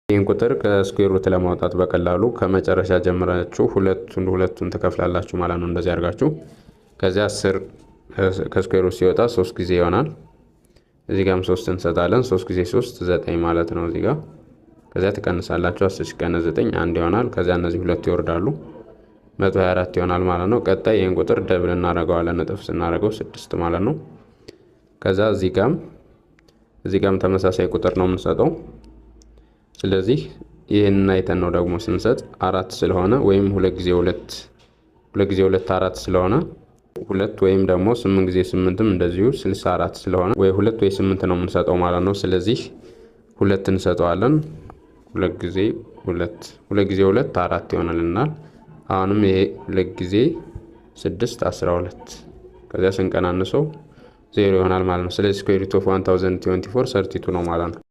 ይህን ቁጥር ከስኩዌር ሩት ለማውጣት በቀላሉ ከመጨረሻ ጀምራችሁ ሁለቱን ትከፍላላችሁ ማለት ነው። እንደዚህ አድርጋችሁ ከዚያ 10 ከስኩዌር ሩት ሲወጣ 3 ጊዜ ይሆናል። እዚህ ጋርም 3 እንሰጣለን። 3 ጊዜ 3 9 ማለት ነው። እዚህ ጋር ከዚያ ትቀንሳላችሁ። 10 ሲቀነስ 9 1 ይሆናል። ከዚያ እነዚህ ሁለቱ ይወርዳሉ 124 ይሆናል ማለት ነው። ቀጣይ ይህን ቁጥር ደብል እናደርገዋለን። እጥፍ ስናደርገው 6 ማለት ነው። ከዛ እዚህ ጋርም ተመሳሳይ ቁጥር ነው የምንሰጠው። ስለዚህ ይህንን አይተን ነው ደግሞ ስንሰጥ 4 ስለሆነ ወይም 2 ጊዜ 2 4 ስለሆነ 2 ወይም ደግሞ 8 ጊዜ 8ም እንደዚሁ 64 ስለሆነ ወይ 2 ወይ 8 ነው የምንሰጠው ማለት ነው። ስለዚህ 2 እንሰጠዋለን። 2 ጊዜ 2 4 ይሆናልናል። አሁንም ይሄ 2 ጊዜ 6 12 ከዚያ ስንቀናንሰው 0 ይሆናል ማለት ነው። ስለዚህ ስኩዌር ሩት ኦፍ 1024 32 ነው ማለት ነው።